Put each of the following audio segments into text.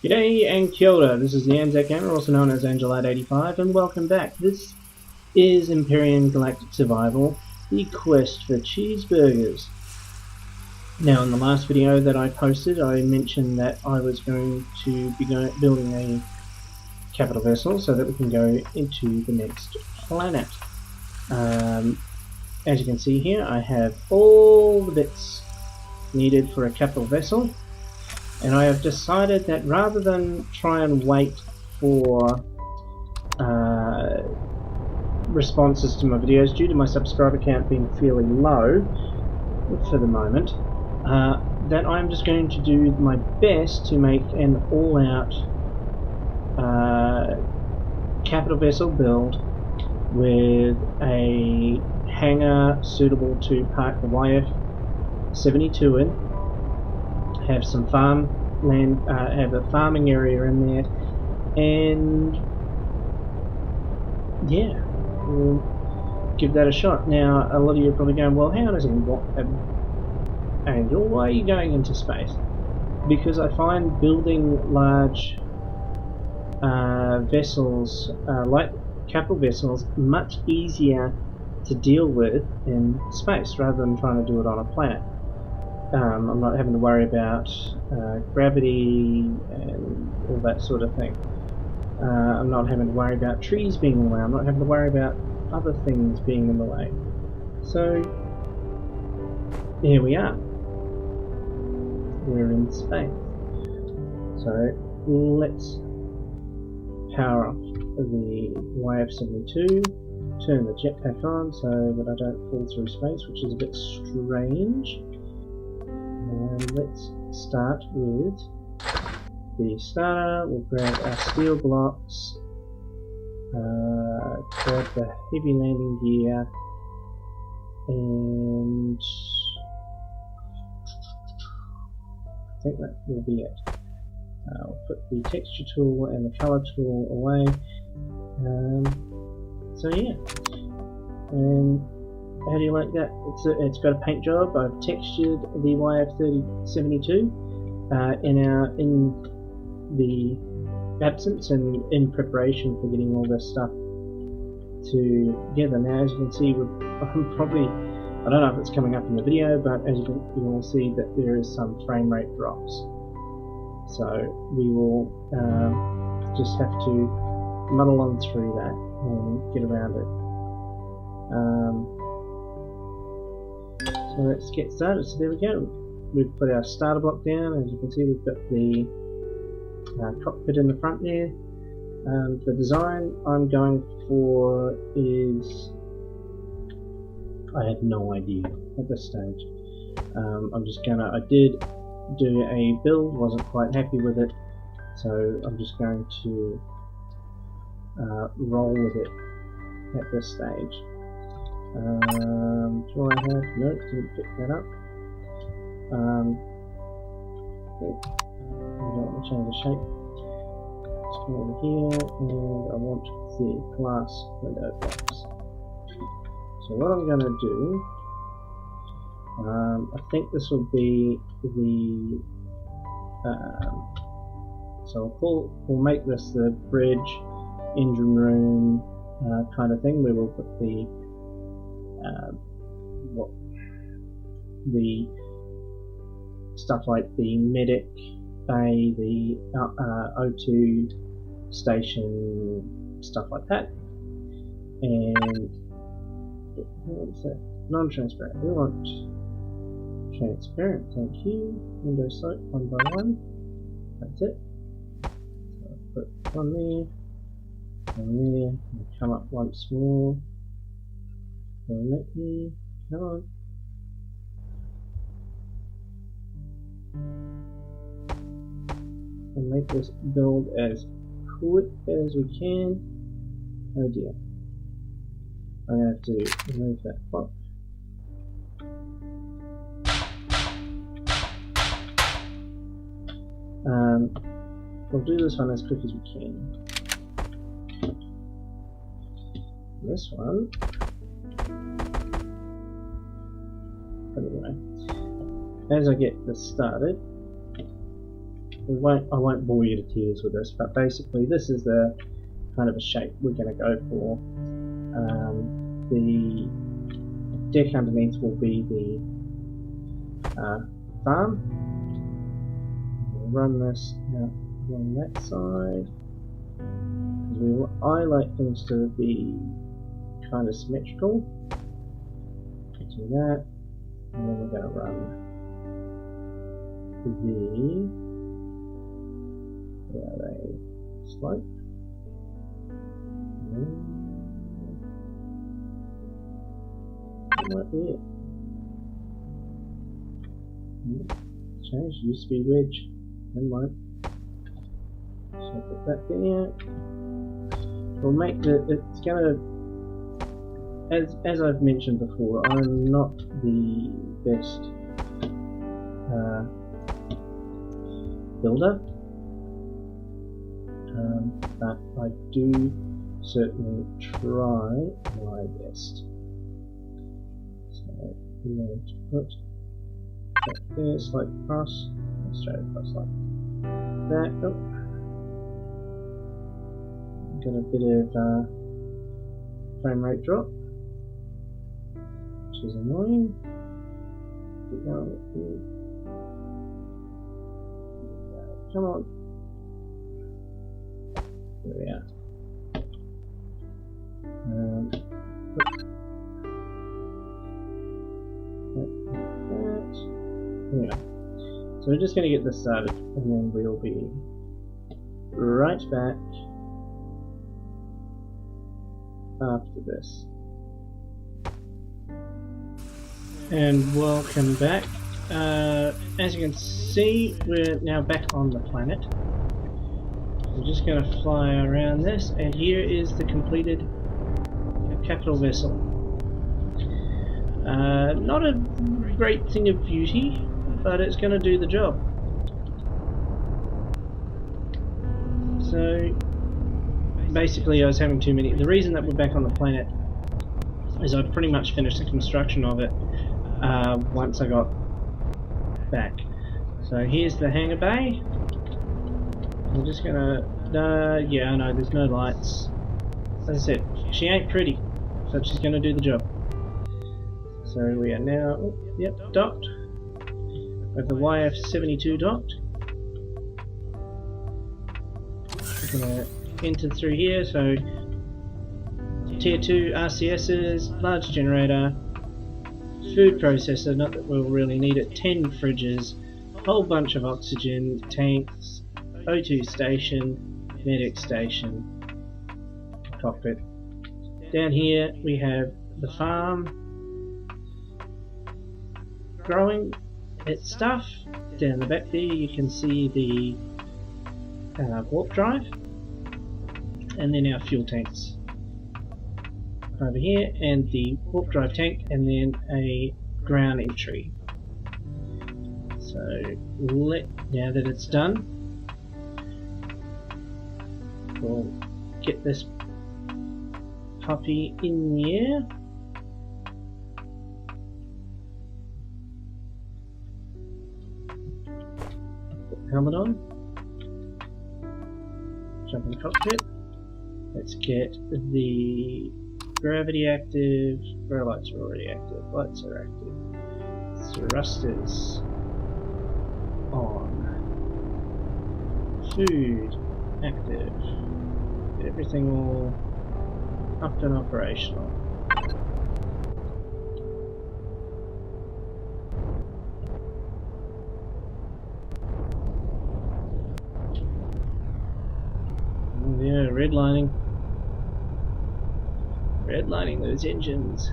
G'day and kia ora, this is the Anzac Gamer, also known as Angelite85, and welcome back. This is Empyrion Galactic Survival, the quest for cheeseburgers. Now, in the last video that I posted, I mentioned that I was going to be building a capital vessel so that we can go into the next planet. As you can see here, I have all the bits needed for a capital vessel. And I have decided that rather than try and wait for responses to my videos due to my subscriber count being fairly low for the moment, that I'm just going to do my best to make an all-out capital vessel build with a hangar suitable to park the YF-72 in. Have some farm land, have a farming area in there, and yeah, we'll give that a shot. Now, a lot of you are probably going, well, how does Angel, why are you going into space? Because I find building large vessels, like capital vessels, much easier to deal with in space rather than trying to do it on a planet. I'm not having to worry about gravity and all that sort of thing. I'm not having to worry about trees being in the way. I'm not having to worry about other things being in the way. So, here we are. We're in space. So, let's power off the YF-72, turn the jetpack on so that I don't fall through space, which is a bit strange. And let's start with the starter. We'll grab our steel blocks, grab the heavy landing gear, and I think that will be it. I'll put the texture tool and the colour tool away. So yeah, and how do you like that? It's got a paint job. I've textured the YF-72 in the absence and in preparation for getting all this stuff together. Now, as you can see, I'm probably, I don't know if it's coming up in the video, but as you will see that there is some frame rate drops. So we will just have to muddle on through that and get around it. So let's get started. So there we go. We've put our starter block down. As you can see, we've got the cockpit in the front there. The design I'm going for is, I have no idea at this stage. I'm just gonna, I did do a build, wasn't quite happy with it, so I'm just going to roll with it at this stage. Do I have? No, didn't pick that up. I don't want to change the shape. Let's go over here, and I want the glass window box. So what I'm going to do, I think this will be the. So we'll make this the bridge, engine room kind of thing, where we'll put the the stuff like the medic bay, the O2 station, stuff like that. And what's that? Non-transparent. We want transparent. Thank you. Window select one by one. That's it. So I'll put one there, and come up once more. Let me, come on. And make this build as quick as we can. Oh dear. I'm going to have to remove that block. We'll do this one as quick as we can. This one. Anyway, as I get this started, I won't bore you to tears with this, but basically this is the kind of a shape we're going to go for. The deck underneath will be the farm. We'll run this out along that side. I like things to be kind of symmetrical. Do that, and then we're going to run the slope. Right there. Change, used to be wedge. Never mind. So put that there. We'll make it's gonna, as I've mentioned before, I'm not the best builder, but I do certainly try my best. So we're going to put that there, slide across, and straight across like that. Oh. Got a bit of frame rate drop, which is annoying. Keep going with here. Come on. There we are. Anyway, so we're just going to get this started, and then we'll be right back after this. And welcome back. As you can see, we're now back on the planet. We're just going to fly around this, and here is the completed capital vessel. Not a great thing of beauty, but it's going to do the job. So basically I was having too many. The reason that we're back on the planet is I've pretty much finished the construction of it once I got back. So here's the hangar bay. I'm just gonna yeah, I know there's no lights. As I said, she ain't pretty, so she's gonna do the job. So we are now, yep, docked. We have the YF-72 docked. We're gonna enter through here, so tier 2 RCSs, large generator, food processor, not that we'll really need it, 10 fridges, whole bunch of oxygen, tanks, O2 station, medic station, cockpit. Down here we have the farm growing its stuff. Down the back there you can see the warp drive, and then our fuel tanks over here, and the warp drive tank, and then a ground entry. So now that it's done, we'll get this puppy in the air. Put the helmet on. Jump in the cockpit. Let's get the gravity active. Where lights are already active. Lights are active. Thrusters on. Food active. Get everything all up and operational. Oh yeah, redlining. Redlining those engines.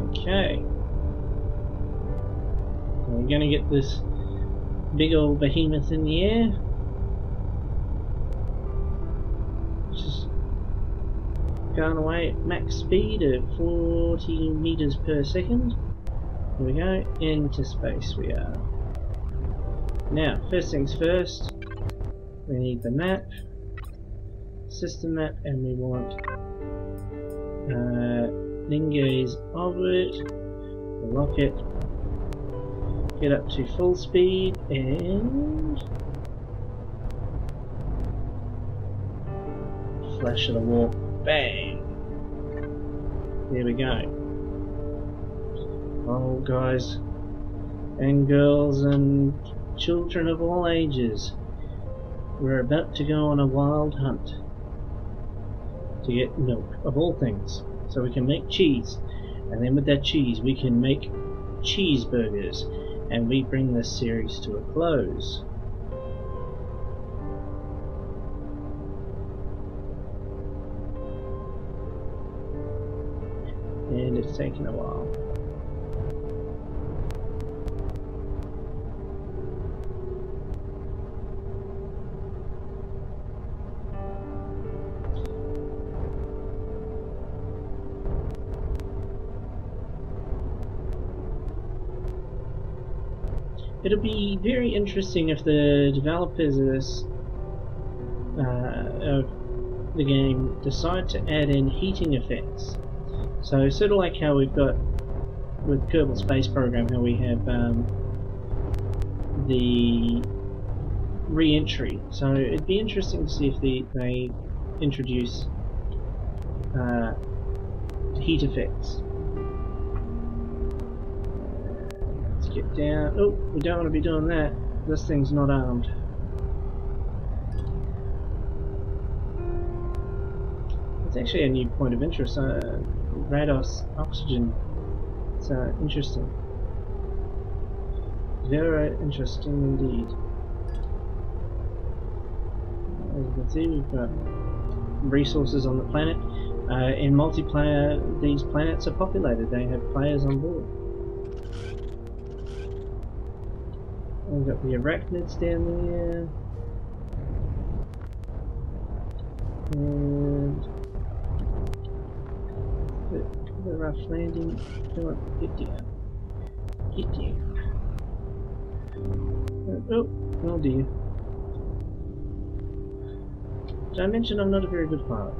Okay. So we're going to get this big old behemoth in the air. Just going away at max speed of 40 meters per second. Here we go, into space we are. Now, first things first, we need the map, system map, and we want then gaze over it, lock it, get up to full speed, and flash of the warp, bang! There we go. Oh, guys and girls and children of all ages, we're about to go on a wild hunt to get milk, of all things, so we can make cheese, and then with that cheese we can make cheeseburgers, and we bring this series to a close. And it's taken a while. It'll be very interesting if the developers of the game decide to add in heating effects. So sort of like how we've got with Kerbal Space Program, how we have the re-entry. So it'd be interesting to see if they introduce heat effects. Let's get down. Oh, we don't want to be doing that. This thing's not armed. It's actually a new point of interest. Rados oxygen. It's interesting. Very interesting indeed. As you can see, we've got resources on the planet. In multiplayer, these planets are populated. They have players on board. We've got the arachnids down there. And the rough landing. Come on, get down. Get down. Oh dear. Did I mention I'm not a very good pilot?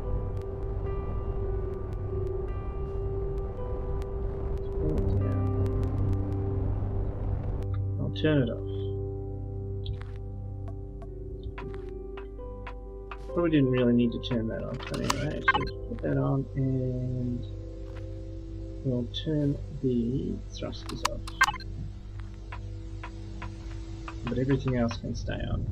I'll turn it off. Probably didn't really need to turn that off, but anyway, let's just put that on and we'll turn the thrusters off. But everything else can stay on.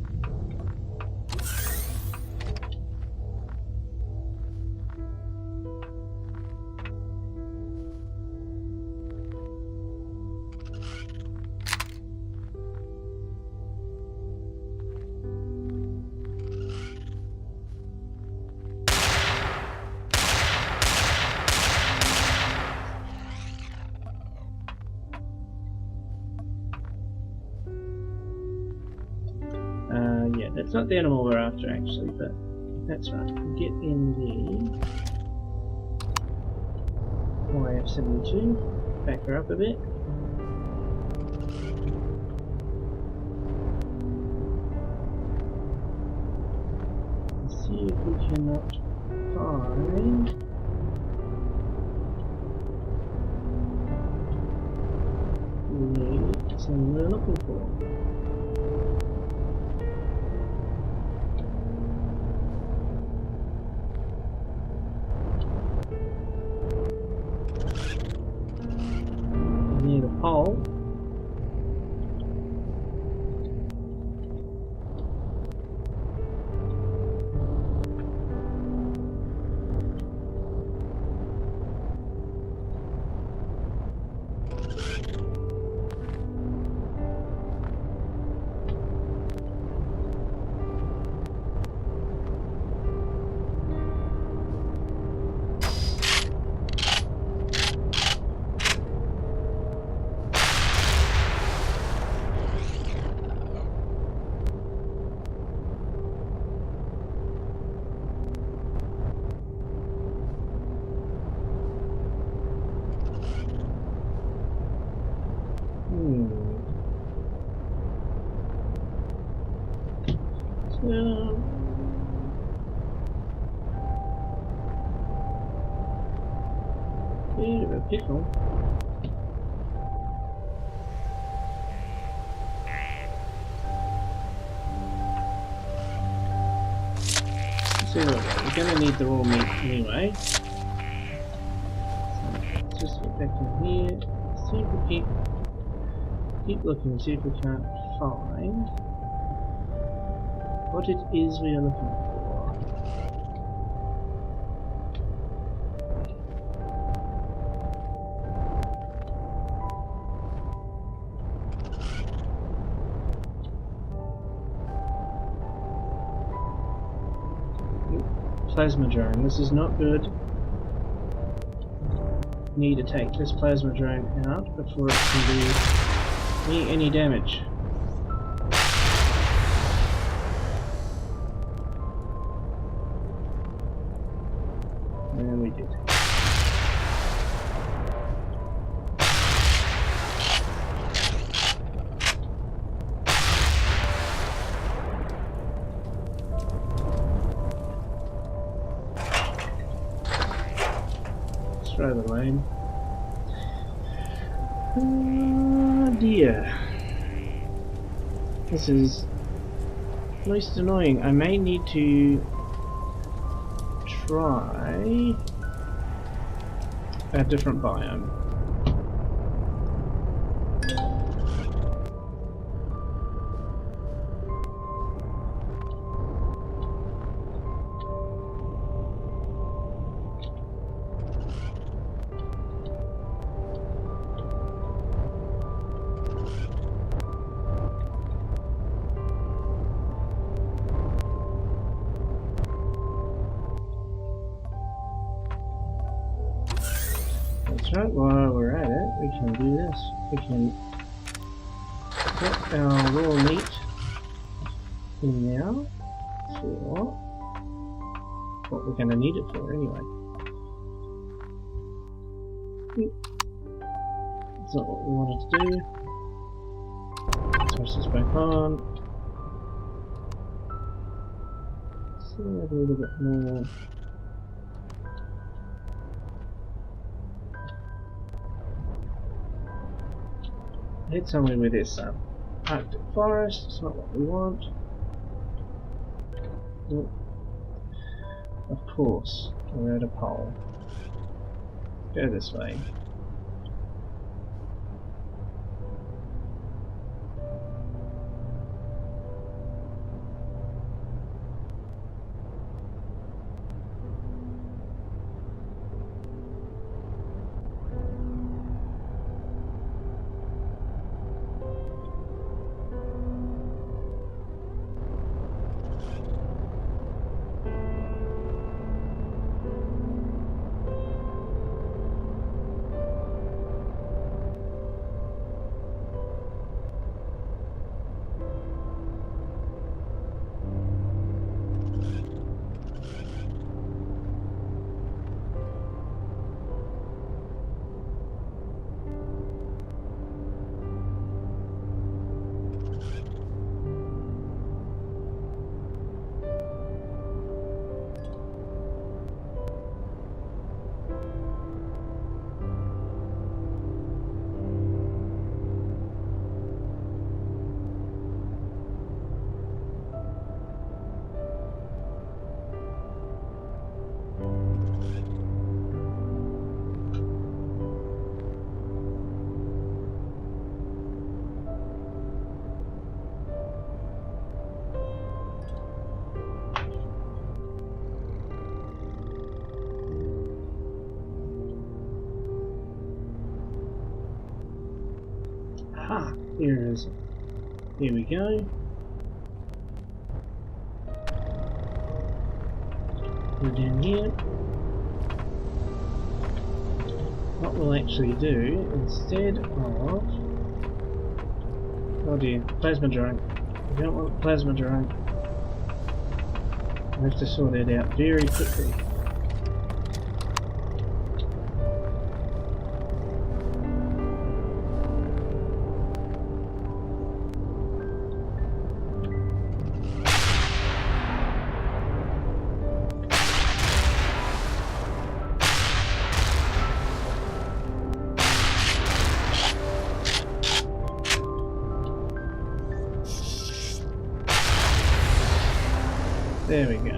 Yeah, that's not the animal we're after actually, but that's right. Get in the YF-72, back her up a bit. Let's see if we cannot find the thing we're looking for. Near the pole. Bit of a pickle. So we're going to need the raw meat anyway. So let's just get back in here. See if we keep looking, see if we can't find what it is we are looking for. Plasma drone. This is not good. Need to take this plasma drone out before it can do me any damage. And we did. Throw the lane. Oh dear. This is most annoying. I may need to try a different biome. That's right, while we're at it, we can do this. We can put our raw meat in now for what we're going to need it for anyway. That's not what we wanted to do. Switch this back on. See, a little bit more. Hit somewhere with this Arctic forest. It's not what we want. Nope. Of course, we're at a pole. Go this way. Ah, here we go. We're down here. What we'll actually do instead of... Oh dear, plasma drone. We don't want plasma drone. I have to sort that out very quickly. There we go.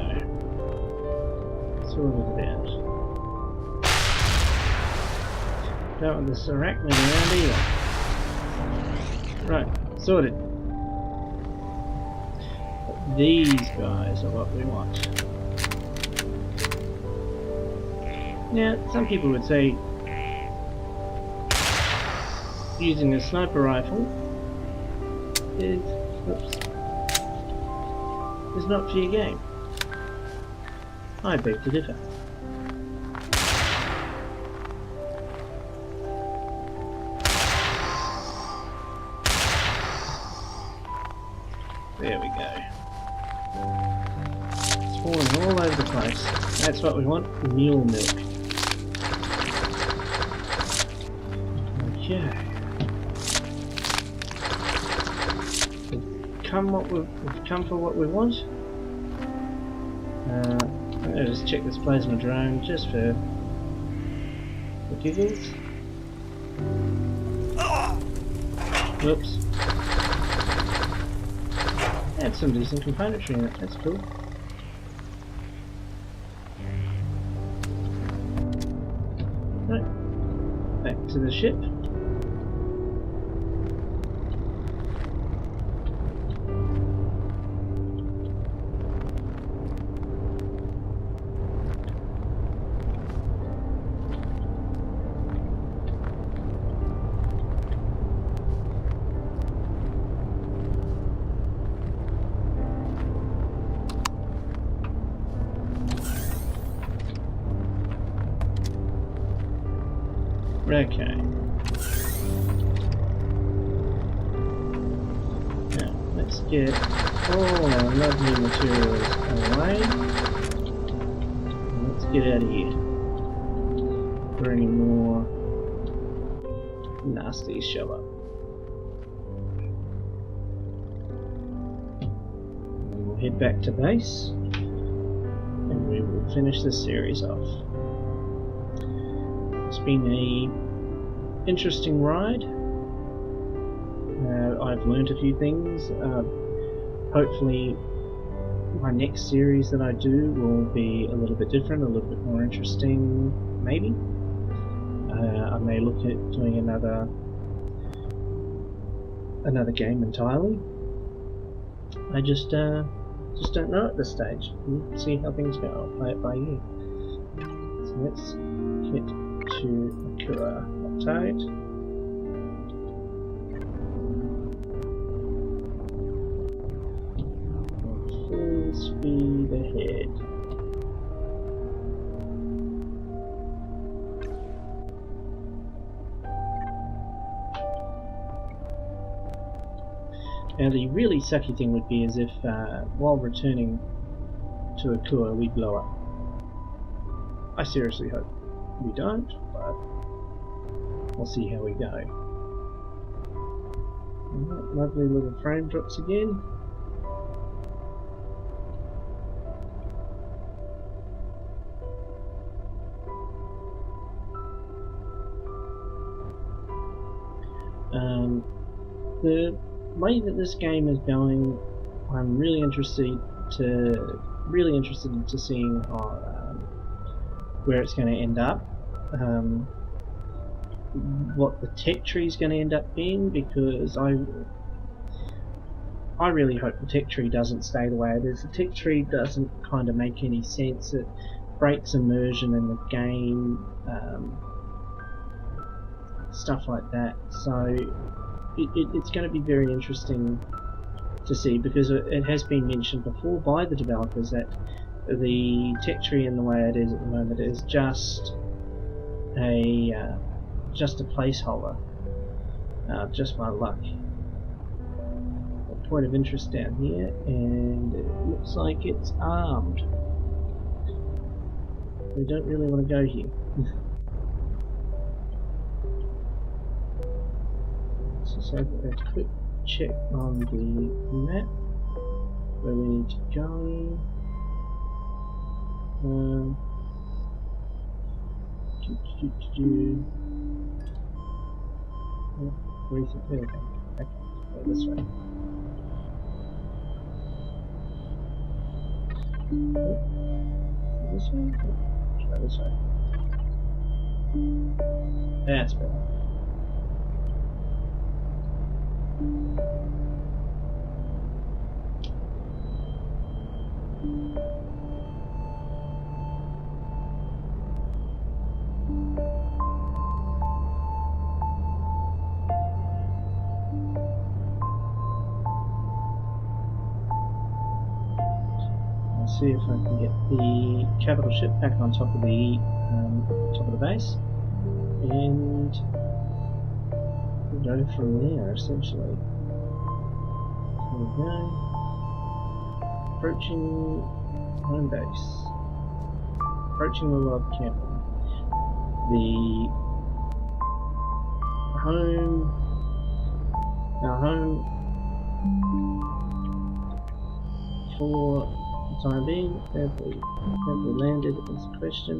Sorted it out. Don't want this arachnid around either. Right, sorted. But these guys are what we want. Now, some people would say using a sniper rifle is not for your game. I beg to differ. There we go. It's falling all over the place. That's what we want, mule milk. Okay. We've come for what we want. I'm going to just check this plasma drone just for giggles. Whoops. Had some decent componentry in it, that's cool. Right, back to the ship. Okay. Now, let's get all our lovely materials away. And let's get out of here for any more nasties show up. And we'll head back to base and we will finish this series off. It's been a interesting ride. I've learned a few things. Hopefully my next series that I do will be a little bit different, a little bit more interesting, maybe. I may look at doing another game entirely. I just don't know at this stage. We'll see how things go. I'll play it by ear. So let's get to Akura Tide. Full speed ahead. Now the really sucky thing would be as if while returning to Akura we blow up. I seriously hope we don't, but we'll see how we go. Alright, lovely little frame drops again. The way that this game is going, I'm really interested into seeing where it's going to end up. What the tech tree is going to end up being, because I really hope the tech tree doesn't stay the way it is. The tech tree doesn't kind of make any sense. It breaks immersion in the game, stuff like that. So it's going to be very interesting to see, because it has been mentioned before by the developers that the tech tree in the way it is at the moment is just a placeholder, just my luck. A point of interest down here, and it looks like it's armed. We don't really want to go here. So a quick check on the map where we need to go. Where is it? There we go. Okay, go this way. This way? Try this way. That's better. Let's see if I can get the capital ship back on top of the base, and we'll go from there essentially. Here we go. Approaching home base. Approaching the log cabin. Our home for the time being. Have we landed is the question.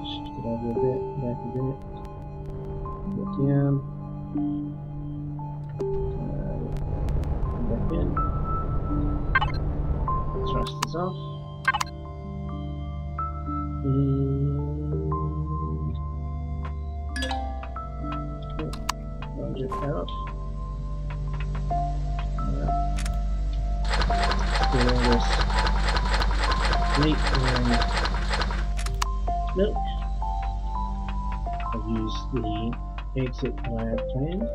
Shift it over a bit, back a bit. Get down. Come back in. Thrusters off. Roger that off. Do all this meat and milk. I'll use the exit that I had planned.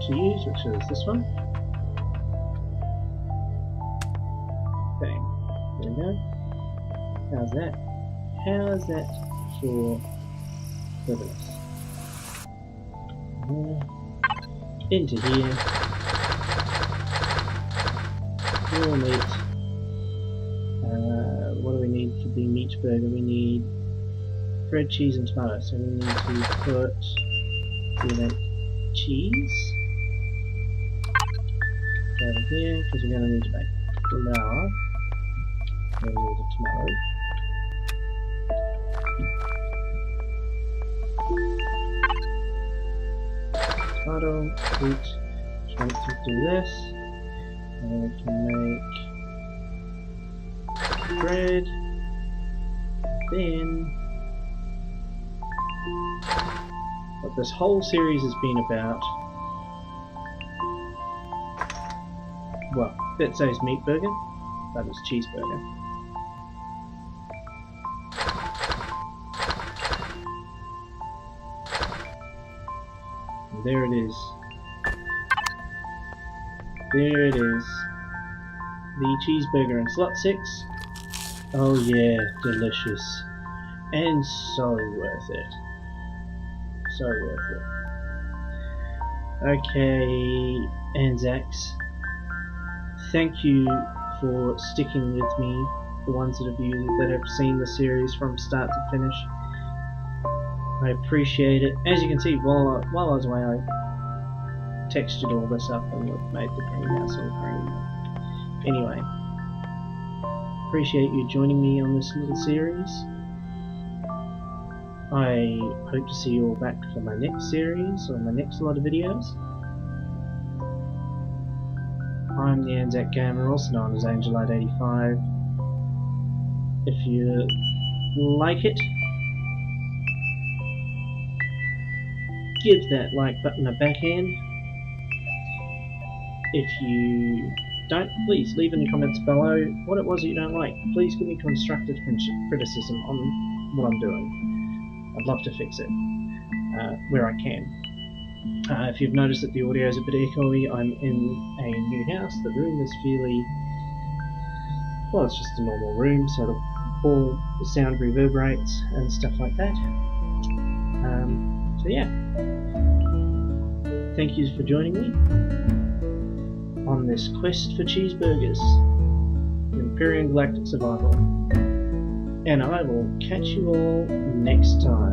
To use, which is this one. Bang. There we go. How's that? How's that for this? Into here. Raw meat. What do we need for the meat burger? We need bread, cheese, and tomato. So we need to put cheese over here because we're going to need to make flour. We're going to need a tomato. Wheat, trying to do this, and then we can make bread, then what this whole series has been about, well, that says meat burger, but it's cheeseburger. There it is. There it is. The cheeseburger in slot 6. Oh yeah, delicious. And so worth it. So worth it. Okay, Anzacs. Thank you for sticking with me, the ones that have seen the series from start to finish. I appreciate it. As you can see, while I was away, I textured all this up and made the greenhouse all green. Anyway, appreciate you joining me on this little series. I hope to see you all back for my next series or my next lot of videos. I'm the Anzac Gamer, also known as Angelite85. If you like it, give that like button a backhand. If you don't, please leave in the comments below what it was that you don't like. Please give me constructive criticism on what I'm doing. I'd love to fix it where I can. If you've noticed that the audio is a bit echoey, I'm in a new house. The room is fairly, well, it's just a normal room, so all the sound reverberates and stuff like that. So yeah, thank you for joining me on this quest for cheeseburgers, Empyrion Galactic Survival, and I will catch you all next time.